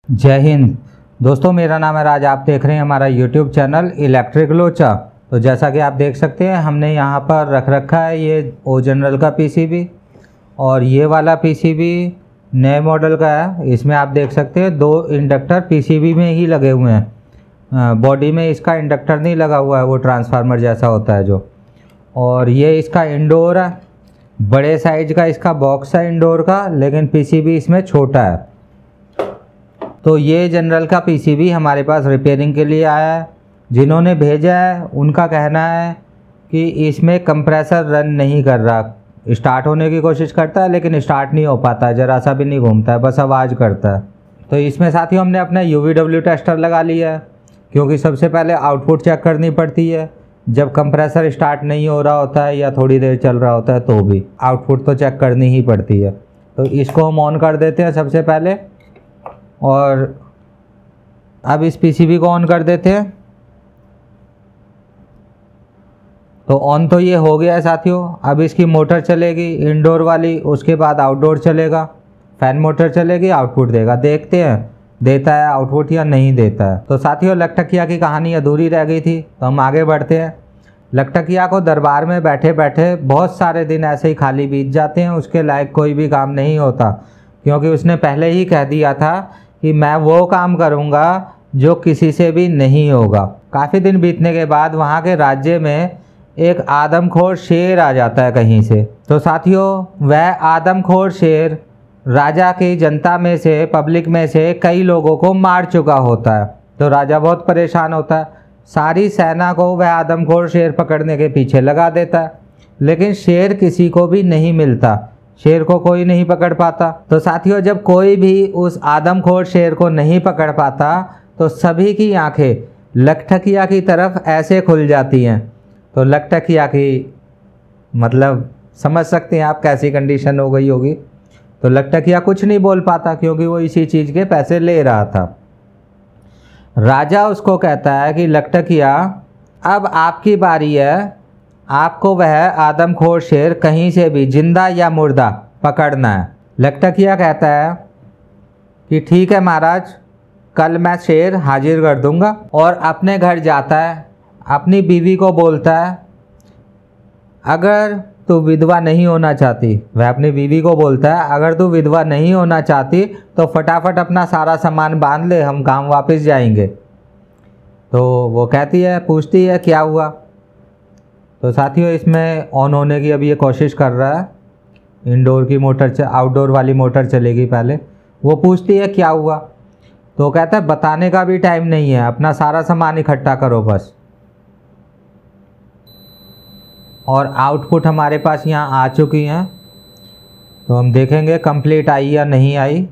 जय हिंद दोस्तों, मेरा नाम है राज। आप देख रहे हैं हमारा यूट्यूब चैनल इलेक्ट्रिक लोचा। तो जैसा कि आप देख सकते हैं, हमने यहाँ पर रख रखा है ये ओ जनरल का पीसीबी, और ये वाला पीसीबी नए मॉडल का है। इसमें आप देख सकते हैं दो इंडक्टर पीसीबी में ही लगे हुए हैं। बॉडी में इसका इंडक्टर नहीं लगा हुआ है, वो ट्रांसफार्मर जैसा होता है जो। और ये इसका इंडोर है, बड़े साइज का इसका बॉक्स है इंडोर का, लेकिन पीसीबी इसमें छोटा है। तो ये जनरल का पीसीबी हमारे पास रिपेयरिंग के लिए आया है। जिन्होंने भेजा है उनका कहना है कि इसमें कंप्रेसर रन नहीं कर रहा, स्टार्ट होने की कोशिश करता है लेकिन स्टार्ट नहीं हो पाता, ज़रा सा भी नहीं घूमता है, बस आवाज़ करता है। तो इसमें साथियों हमने अपना UVW टेस्टर लगा लिया है, क्योंकि सबसे पहले आउटपुट चेक करनी पड़ती है। जब कंप्रेसर स्टार्ट नहीं हो रहा होता है या थोड़ी देर चल रहा होता है तो भी आउटपुट तो चेक करनी ही पड़ती है। तो इसको हम ऑन कर देते हैं सबसे पहले, और अब इस पीसीबी को ऑन कर देते हैं। तो ऑन तो ये हो गया है साथियों। अब इसकी मोटर चलेगी इंडोर वाली, उसके बाद आउटडोर चलेगा, फैन मोटर चलेगी, आउटपुट देगा। देखते हैं देता है आउटपुट या नहीं देता है। तो साथियों, लखटकिया की कहानी अधूरी रह गई थी, तो हम आगे बढ़ते हैं। लखटकिया को दरबार में बैठे बैठे बहुत सारे दिन ऐसे ही खाली बीत जाते हैं, उसके लायक कोई भी काम नहीं होता, क्योंकि उसने पहले ही कह दिया था कि मैं वो काम करूँगा जो किसी से भी नहीं होगा। काफ़ी दिन बीतने के बाद वहाँ के राज्य में एक आदमखोर शेर आ जाता है कहीं से। तो साथियों, वह आदमखोर शेर राजा की जनता में से, पब्लिक में से कई लोगों को मार चुका होता है। तो राजा बहुत परेशान होता है, सारी सेना को वह आदमखोर शेर पकड़ने के पीछे लगा देता है, लेकिन शेर किसी को भी नहीं मिलता, शेर को कोई नहीं पकड़ पाता। तो साथियों, जब कोई भी उस आदमखोर शेर को नहीं पकड़ पाता तो सभी की आंखें लखटकिया की तरफ ऐसे खुल जाती हैं। तो लखटकिया की मतलब समझ सकते हैं आप कैसी कंडीशन हो गई होगी। तो लखटकिया कुछ नहीं बोल पाता, क्योंकि वो इसी चीज़ के पैसे ले रहा था। राजा उसको कहता है कि लखटकिया, अब आपकी बारी है, आपको वह आदमखोर शेर कहीं से भी जिंदा या मुर्दा पकड़ना है। लखटकिया कहता है कि ठीक है महाराज, कल मैं शेर हाजिर कर दूंगा। और अपने घर जाता है, अपनी बीवी को बोलता है, अगर तू विधवा नहीं होना चाहती, वह अपनी बीवी को बोलता है, अगर तू विधवा नहीं होना चाहती तो फटाफट अपना सारा सामान बांध ले, हम गांव वापस जाएंगे। तो वो कहती है, पूछती है क्या हुआ। तो साथियों, इसमें ऑन होने की अभी ये कोशिश कर रहा है। इंडोर की मोटर आउटडोर वाली मोटर चलेगी पहले। वो पूछती है क्या हुआ, तो कहता है बताने का भी टाइम नहीं है, अपना सारा सामान इकट्ठा करो बस। और आउटपुट हमारे पास यहाँ आ चुकी हैं, तो हम देखेंगे कंप्लीट आई या नहीं आई।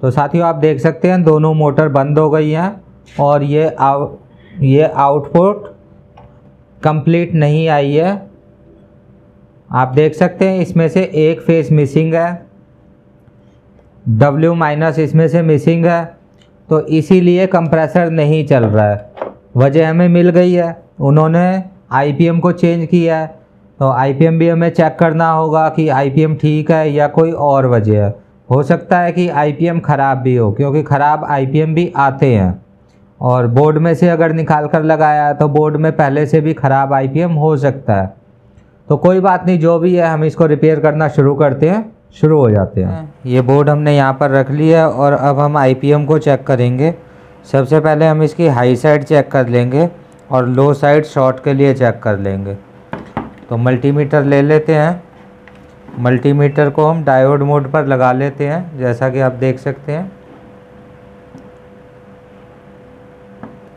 तो साथियों, आप देख सकते हैं दोनों मोटर बंद हो गई हैं, और ये आउटपुट कंप्लीट नहीं आई है। आप देख सकते हैं इसमें से एक फेस मिसिंग है, W- इसमें से मिसिंग है, तो इसीलिए कंप्रेसर नहीं चल रहा है। वजह हमें मिल गई है, उन्होंने IPM को चेंज किया है। तो IPM भी हमें चेक करना होगा कि IPM ठीक है या कोई और वजह है। हो सकता है कि IPM ख़राब भी हो, क्योंकि ख़राब IPM भी आते हैं, और बोर्ड में से अगर निकाल कर लगाया है तो बोर्ड में पहले से भी ख़राब IPM हो सकता है। तो कोई बात नहीं, जो भी है हम इसको रिपेयर करना शुरू करते हैं, शुरू हो जाते हैं। ये बोर्ड हमने यहाँ पर रख लिया है, और अब हम IPM को चेक करेंगे। सबसे पहले हम इसकी हाई साइड चेक कर लेंगे और लो साइड शॉर्ट के लिए चेक कर लेंगे। तो मल्टीमीटर ले लेते हैं, मल्टीमीटर को हम डायोड मोड पर लगा लेते हैं, जैसा कि आप देख सकते हैं।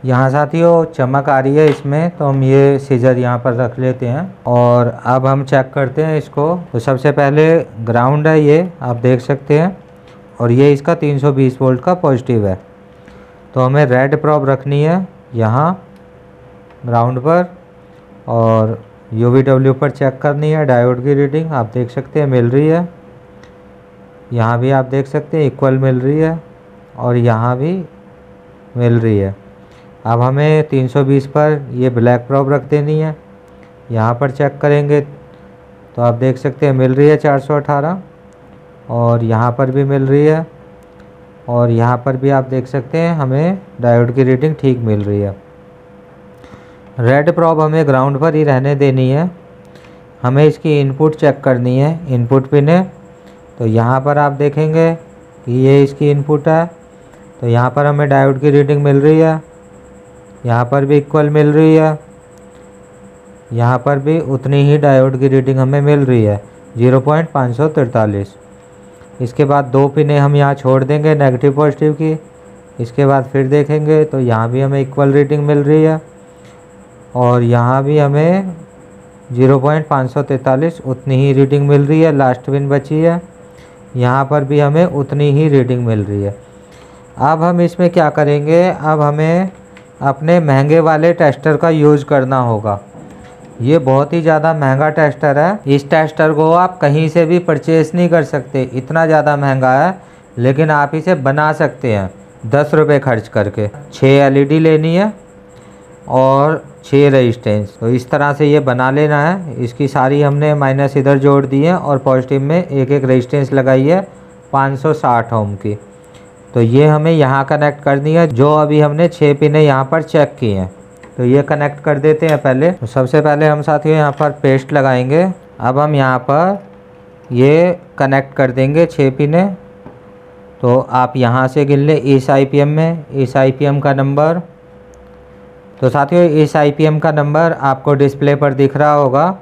यहाँ साथियों चमक आ रही है इसमें, तो हम ये सीजर यहाँ पर रख लेते हैं, और अब हम चेक करते हैं इसको। तो सबसे पहले ग्राउंड है ये, आप देख सकते हैं, और ये इसका 320 वोल्ट का पॉजिटिव है। तो हमें रेड प्रॉब रखनी है यहाँ ग्राउंड पर, और UVW पर चेक करनी है डायोड की रीडिंग। आप देख सकते हैं मिल रही है, यहाँ भी आप देख सकते हैं इक्वल मिल रही है, और यहाँ भी मिल रही है। अब हमें 320 पर ये ब्लैक प्रॉब रख देनी है, यहाँ पर चेक करेंगे तो आप देख सकते हैं मिल रही है 418। और यहाँ पर भी मिल रही है, और यहाँ पर भी आप देख सकते हैं हमें डायोड की रीडिंग ठीक मिल रही है। रेड प्रॉब हमें ग्राउंड पर ही रहने देनी है। हमें इसकी इनपुट चेक करनी है, इनपुट पिन है। तो यहाँ पर आप देखेंगे कि ये इसकी इनपुट है। तो यहाँ पर हमें डायोड की रीडिंग मिल रही है, यहाँ पर भी इक्वल मिल रही है, यहाँ पर भी उतनी ही डायोड की रीडिंग हमें मिल रही है 0.543। इसके बाद दो पिनें हम यहाँ छोड़ देंगे नेगेटिव पॉजिटिव की। इसके बाद फिर देखेंगे तो यहाँ भी हमें इक्वल रीडिंग मिल रही है, और यहाँ भी हमें 0.543 उतनी ही रीडिंग मिल रही है। लास्ट पिन बची है, यहाँ पर भी हमें उतनी ही रीडिंग मिल रही है। अब हम इसमें क्या करेंगे, अब हमें अपने महंगे वाले टेस्टर का यूज़ करना होगा। ये बहुत ही ज़्यादा महंगा टेस्टर है। इस टेस्टर को आप कहीं से भी परचेज़ नहीं कर सकते, इतना ज़्यादा महंगा है। लेकिन आप इसे बना सकते हैं 10 रुपये खर्च करके। 6 एलईडी लेनी है और 6 रेजिस्टेंस। तो इस तरह से ये बना लेना है। इसकी सारी हमने माइनस इधर जोड़ दी है और पॉजिटिव में एक एक रेजिस्टेंस लगाई है 560 ओम की। तो ये हमें यहाँ कनेक्ट करनी है, जो अभी हमने 6 पिनें यहाँ पर चेक की हैं। तो ये कनेक्ट कर देते हैं पहले। तो सबसे पहले हम साथियों यहाँ पर पेस्ट लगाएंगे। अब हम यहाँ पर ये कनेक्ट कर देंगे 6 पिनें। तो आप यहाँ से गिन लें इस आईपीएम में, इस आईपीएम का नंबर। तो साथियों इस आईपीएम का नंबर आपको डिस्प्ले पर दिख रहा होगा,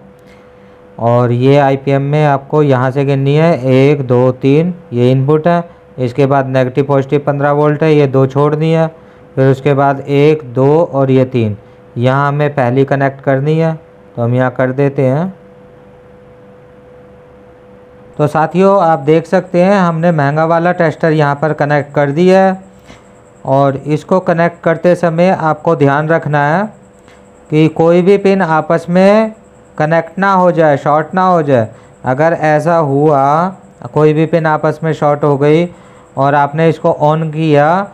और ये आईपीएम में आपको यहाँ से गिननी है 1 2 3। ये इनपुट है। इसके बाद नेगेटिव पॉजिटिव 15 वोल्ट है, ये 2 छोड़नी है। फिर उसके बाद 1 2 और ये 3 यहाँ हमें पहली कनेक्ट करनी है। तो हम यहाँ कर देते हैं। तो साथियों आप देख सकते हैं हमने महंगा वाला टेस्टर यहाँ पर कनेक्ट कर दिया है। और इसको कनेक्ट करते समय आपको ध्यान रखना है कि कोई भी पिन आपस में कनेक्ट ना हो जाए, शॉर्ट ना हो जाए। अगर ऐसा हुआ, कोई भी पिन आपस में शॉर्ट हो गई और आपने इसको ऑन किया,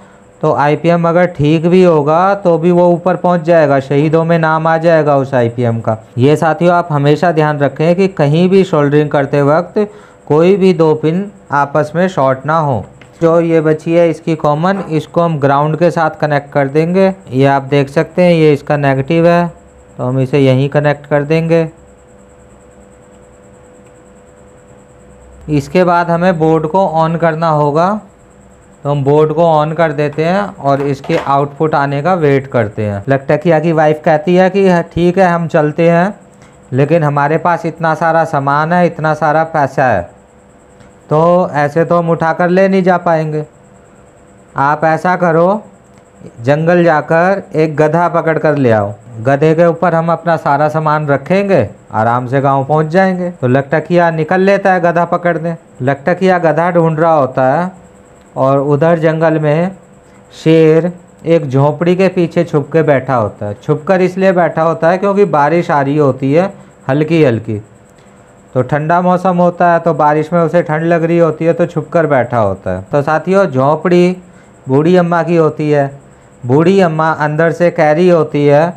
तो आईपीएम अगर ठीक भी होगा तो भी वो ऊपर पहुंच जाएगा, शहीदों में नाम आ जाएगा उस आईपीएम का। ये साथियों आप हमेशा ध्यान रखें कि कहीं भी सोल्डरिंग करते वक्त कोई भी 2 पिन आपस में शॉर्ट ना हो। जो ये बची है इसकी कॉमन, इसको हम ग्राउंड के साथ कनेक्ट कर देंगे। ये आप देख सकते हैं ये इसका नेगेटिव है, तो हम इसे यहीं कनेक्ट कर देंगे। इसके बाद हमें बोर्ड को ऑन करना होगा। तो हम बोर्ड को ऑन कर देते हैं और इसके आउटपुट आने का वेट करते हैं। लखटकिया की वाइफ कहती है कि ठीक है हम चलते हैं, लेकिन हमारे पास इतना सारा सामान है, इतना सारा पैसा है, तो ऐसे तो हम उठा कर ले नहीं जा पाएंगे। आप ऐसा करो, जंगल जाकर एक गधा पकड़ कर ले आओ, गधे के ऊपर हम अपना सारा सामान रखेंगे, आराम से गांव पहुंच जाएंगे। तो लखटकिया निकल लेता है गधा पकड़ने। लखटकिया गधा ढूंढ रहा होता है, और उधर जंगल में शेर एक झोपड़ी के पीछे छुप के बैठा होता है। छुपकर इसलिए बैठा होता है क्योंकि बारिश आ रही होती है हल्की हल्की। तो ठंडा मौसम होता है, तो बारिश में उसे ठंड लग रही होती है, तो छुपकर बैठा होता है। तो साथियों झोपड़ी बूढ़ी अम्मा की होती है। बूढ़ी अम्मा अंदर से कह रही होती है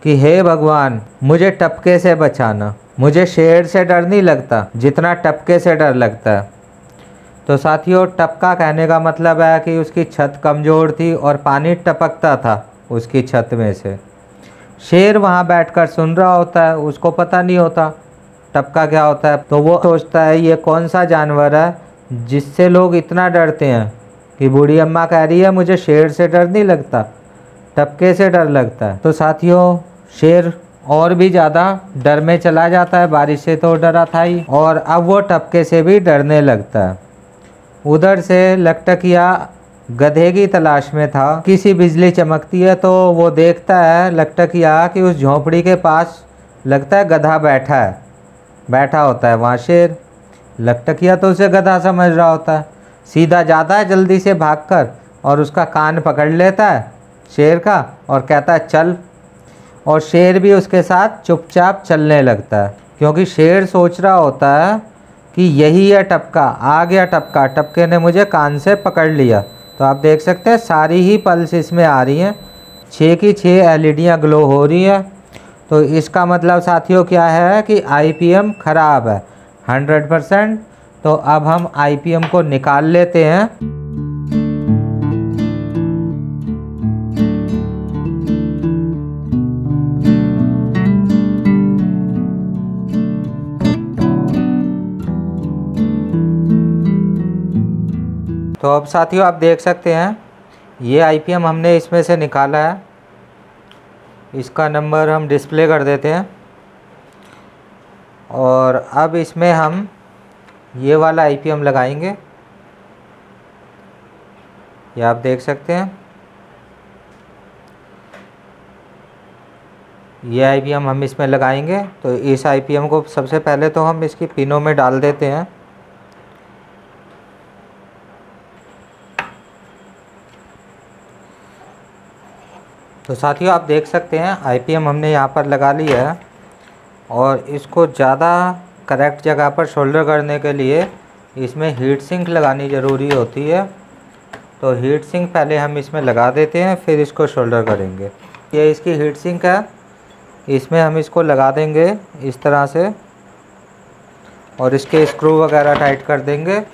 कि हे भगवान मुझे टपके से बचाना, मुझे शेर से डर नहीं लगता जितना टपके से डर लगता है। तो साथियों टपका कहने का मतलब है कि उसकी छत कमज़ोर थी और पानी टपकता था उसकी छत में से। शेर वहाँ बैठकर सुन रहा होता है, उसको पता नहीं होता टपका क्या होता है। तो वो सोचता है ये कौन सा जानवर है जिससे लोग इतना डरते हैं कि बूढ़ी अम्मा कह रही है मुझे शेर से डर नहीं लगता, टपके से डर लगता है। तो साथियों शेर और भी ज़्यादा डर में चला जाता है, बारिश से तो डरा था ही, और अब वो टपके से भी डरने लगता है। उधर से लखटकिया गधे की तलाश में था। किसी बिजली चमकती है तो वो देखता है लखटकिया कि उस झोपड़ी के पास लगता है गधा बैठा होता है वहाँ शेर। लखटकिया तो उसे गधा समझ रहा होता है, सीधा जाता है जल्दी से भागकर और उसका कान पकड़ लेता है शेर का और कहता है चल। और शेर भी उसके साथ चुपचाप चलने लगता है, क्योंकि शेर सोच रहा होता है कि यही है टपका, आ गया टपका, टपके ने मुझे कान से पकड़ लिया। तो आप देख सकते हैं सारी ही पल्स इसमें आ रही हैं, 6 की 6 एलईडियाँ ग्लो हो रही है। तो इसका मतलब साथियों क्या है कि आईपीएम ख़राब है 100%। तो अब हम आईपीएम को निकाल लेते हैं। तो अब साथियों आप देख सकते हैं ये आईपीएम हमने इसमें से निकाला है। इसका नंबर हम डिस्प्ले कर देते हैं और अब इसमें हम ये वाला आईपीएम लगाएंगे। ये आप देख सकते हैं ये आईपीएम हम इसमें लगाएंगे। तो इस आईपीएम को सबसे पहले तो हम इसकी पिनों में डाल देते हैं। तो साथियों आप देख सकते हैं आईपीएम हमने यहाँ पर लगा लिया है और इसको ज़्यादा करेक्ट जगह पर शोल्डर करने के लिए इसमें हीट सिंक लगानी ज़रूरी होती है। तो हीट सिंक पहले हम इसमें लगा देते हैं, फिर इसको शोल्डर करेंगे। ये इसकी हीट सिंक है, इसमें हम इसको लगा देंगे इस तरह से और इसके स्क्रू वगैरह टाइट कर देंगे।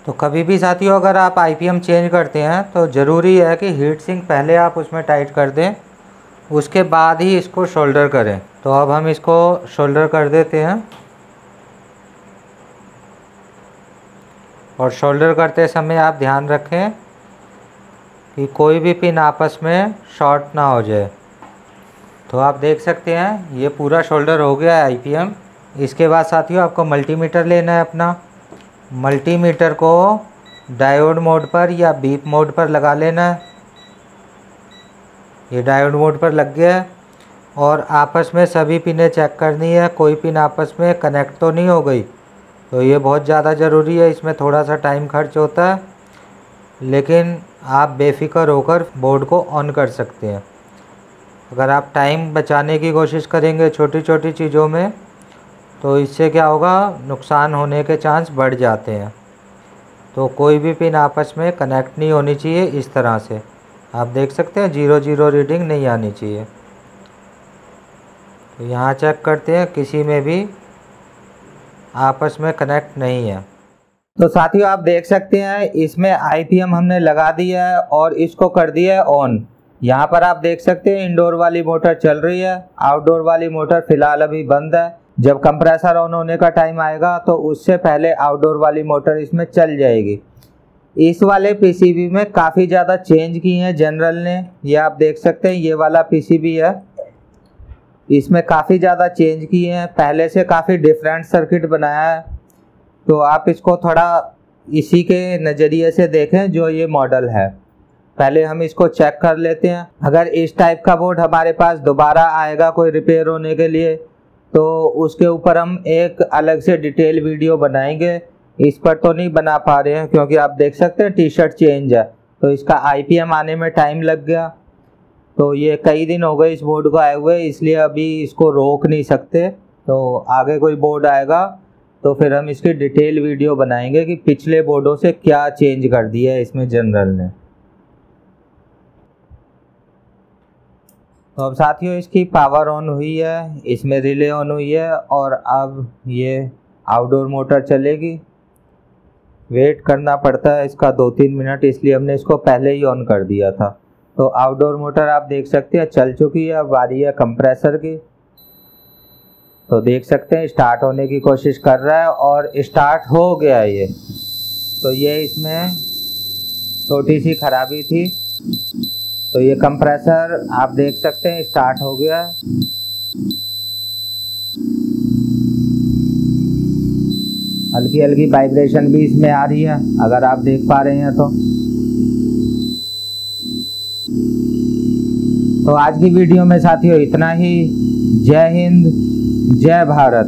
तो कभी भी साथियों अगर आप आईपीएम चेंज करते हैं तो ज़रूरी है कि हीट सिंक पहले आप उसमें टाइट कर दें, उसके बाद ही इसको शोल्डर करें। तो अब हम इसको शोल्डर कर देते हैं और शोल्डर करते समय आप ध्यान रखें कि कोई भी पिन आपस में शॉर्ट ना हो जाए। तो आप देख सकते हैं ये पूरा शोल्डर हो गया है आईपीएम। इसके बाद साथियों आपको मल्टीमीटर लेना है अपना। मल्टीमीटर को डायोड मोड पर या बीप मोड पर लगा लेना है। ये डायोड मोड पर लग गया है और आपस में सभी पिनें चेक करनी है, कोई पिन आपस में कनेक्ट तो नहीं हो गई। तो ये बहुत ज़्यादा ज़रूरी है, इसमें थोड़ा सा टाइम खर्च होता है लेकिन आप बेफिक्र होकर बोर्ड को ऑन कर सकते हैं। अगर आप टाइम बचाने की कोशिश करेंगे छोटी छोटी चीज़ों में तो इससे क्या होगा, नुकसान होने के चांस बढ़ जाते हैं। तो कोई भी पिन आपस में कनेक्ट नहीं होनी चाहिए। इस तरह से आप देख सकते हैं 0 रीडिंग नहीं आनी चाहिए। तो यहाँ चेक करते हैं किसी में भी आपस में कनेक्ट नहीं है। तो साथियों आप देख सकते हैं इसमें आईपीएम हमने लगा दिया है और इसको कर दिया है ऑन। यहाँ पर आप देख सकते हैं इंडोर वाली मोटर चल रही है, आउटडोर वाली मोटर फ़िलहाल अभी बंद है। जब कंप्रेसर ऑन होने का टाइम आएगा तो उससे पहले आउटडोर वाली मोटर इसमें चल जाएगी। इस वाले पीसीबी में काफ़ी ज़्यादा चेंज की हैं जनरल ने। ये आप देख सकते हैं ये वाला पीसीबी है, इसमें काफ़ी ज़्यादा चेंज किए हैं, पहले से काफ़ी डिफरेंट सर्किट बनाया है। तो आप इसको थोड़ा इसी के नज़रिए से देखें जो ये मॉडल है। पहले हम इसको चेक कर लेते हैं। अगर इस टाइप का बोर्ड हमारे पास दोबारा आएगा कोई रिपेयर होने के लिए तो उसके ऊपर हम एक अलग से डिटेल वीडियो बनाएंगे। इस पर तो नहीं बना पा रहे हैं क्योंकि आप देख सकते हैं टी शर्ट चेंज है, तो इसका आईपीएम आने में टाइम लग गया। तो ये कई दिन हो गए इस बोर्ड को आए हुए, इसलिए अभी इसको रोक नहीं सकते। तो आगे कोई बोर्ड आएगा तो फिर हम इसकी डिटेल वीडियो बनाएंगे कि पिछले बोर्डों से क्या चेंज कर दिया है इसमें जनरल ने। तो अब साथियों इसकी पावर ऑन हुई है, इसमें रिले ऑन हुई है और अब ये आउटडोर मोटर चलेगी। वेट करना पड़ता है इसका 2-3 मिनट, इसलिए हमने इसको पहले ही ऑन कर दिया था। तो आउटडोर मोटर आप देख सकते हैं चल चुकी है। अब बारी है कंप्रेसर की। तो देख सकते हैं स्टार्ट होने की कोशिश कर रहा है और स्टार्ट हो गया ये। तो ये इसमें छोटी सी खराबी थी। तो ये कंप्रेसर आप देख सकते हैं स्टार्ट हो गया है। हल्की हल्की वाइब्रेशन भी इसमें आ रही है अगर आप देख पा रहे हैं तो आज की वीडियो में साथियों इतना ही। जय हिंद, जय भारत।